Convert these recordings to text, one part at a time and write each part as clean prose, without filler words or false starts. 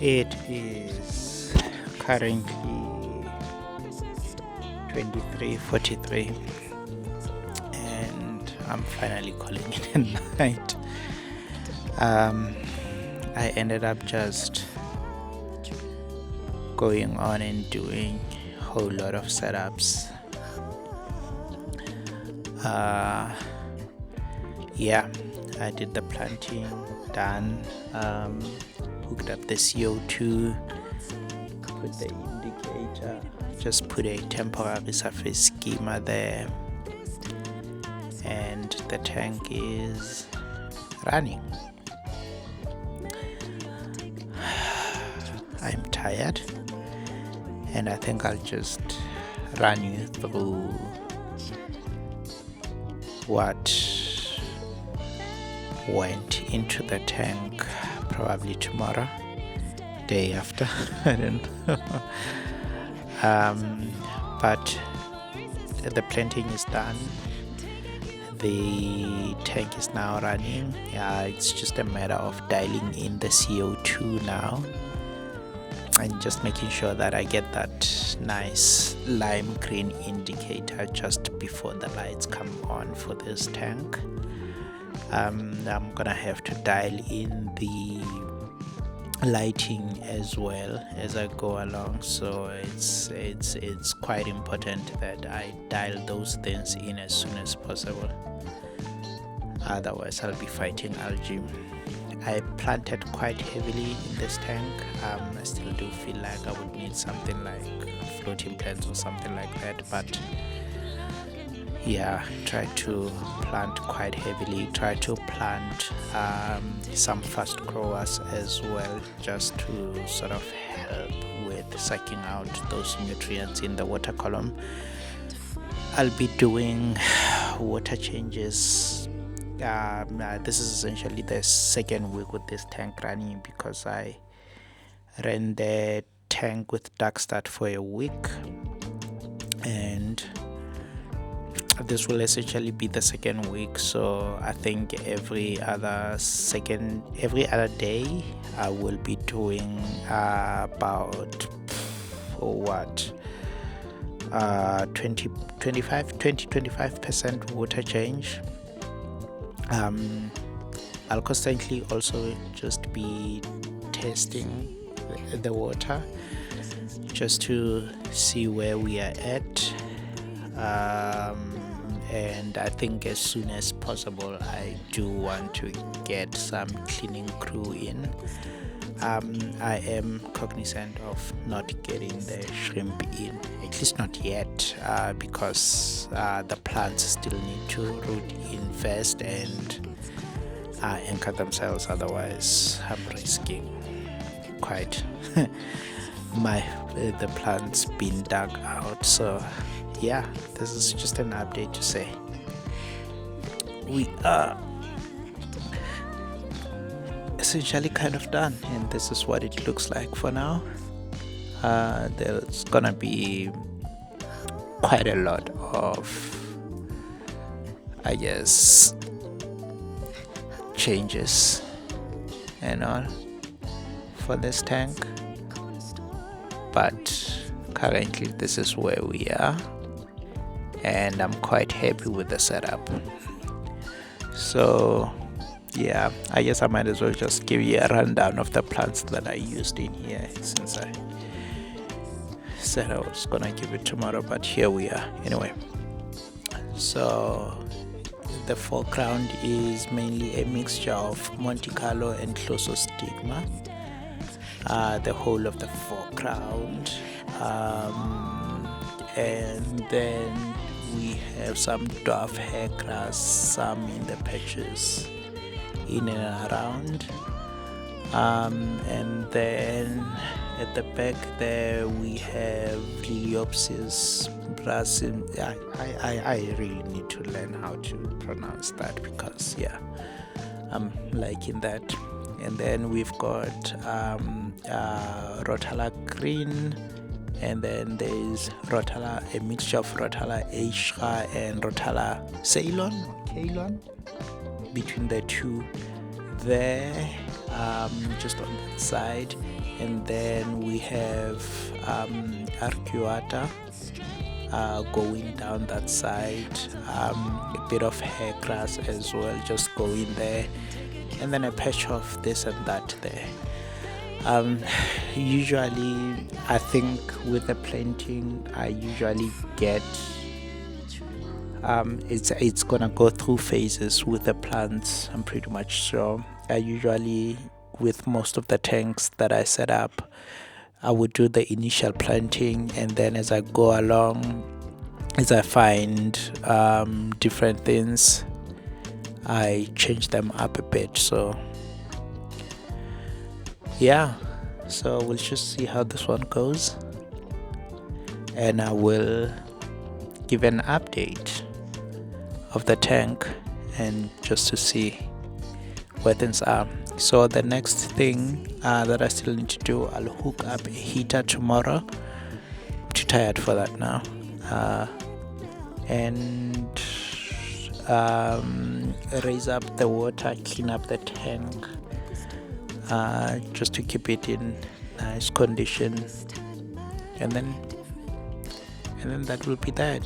It is currently 23:43 and I'm finally calling it a night. I ended up just going on and doing a whole lot of setups. Yeah, I did the planting, done, hooked up the CO2, put the indicator, just put a temporary surface schema there, and the tank is running. I'm tired, and I think I'll just run you through what went into the tank probably tomorrow, day after. I don't know. But the planting is done. The tank is now running. It's just a matter of dialing in the CO2 now and just making sure that I get that nice lime green indicator just before the lights come on for this tank. I'm gonna have to dial in the lighting as well as I go along, so it's quite important that I dial those things in as soon as possible, otherwise I'll be fighting algae. I planted quite heavily in this tank. I still do feel like I would need something like floating plants or something like that, but yeah, try to plant quite heavily, try to plant some fast growers as well, just to sort of help with sucking out those nutrients in the water column. I'll be doing water changes. This is essentially the second week with this tank running, because I ran the tank with dark start for a week, and this will essentially be the second week. So I think every other day I will be doing about 25% water change. I'll constantly also just be testing the water just to see where we are at, and I think as soon as possible I do want to get some cleaning crew in. I am cognizant of not getting the shrimp in, at least not yet, because the plants still need to root in first and anchor themselves, otherwise I'm risking quite the plants being dug out. So yeah, this is just an update to say we are essentially kind of done, and this is what it looks like for now. There's gonna be quite a lot of, I guess, changes and all for this tank, but currently this is where we are, and I'm quite happy with the setup. So yeah, I guess I might as well just give you a rundown of the plants that I used in here, since I said I was gonna give it tomorrow, but here we are anyway. So the foreground is mainly a mixture of Monte Carlo and Glossostigma, the whole of the foreground, and then we have some dwarf hairgrass, some in the patches in and around, and then at the back there we have Lilaeopsis, I really need to learn how to pronounce that, because yeah, I'm liking that. And then we've got Rotala Green, and then there's a mixture of Rotala H'ra and Rotala Ceylon, between the two there, just on that side. and then we have Arcuata going down that side, a bit of hair grass as well just going there, and then a patch of this and that there. Usually I think with the planting I usually get it's gonna go through phases with the plants. I'm pretty much sure. I usually, with most of the tanks that I set up, I would do the initial planting, and then as I go along, as I find different things, I change them up a bit. So yeah, so we'll just see how this one goes, and I will give an update of the tank and just to see where things are. So the next thing that I still need to do, I'll hook up a heater tomorrow. I'm too tired for that now. And raise up the water, clean up the tank, just to keep it in nice condition, and then that will be that.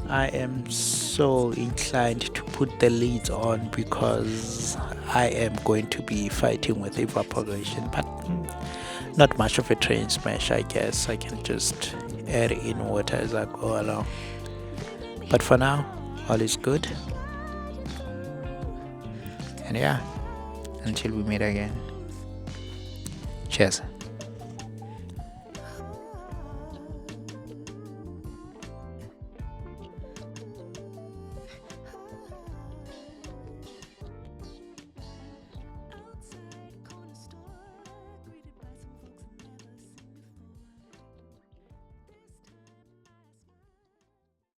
I am so inclined to put the lids on because I am going to be fighting with evaporation, but not much of a train smash. I guess I can just add in water as I go along, but for now all is good. And yeah, until we meet again, cheers.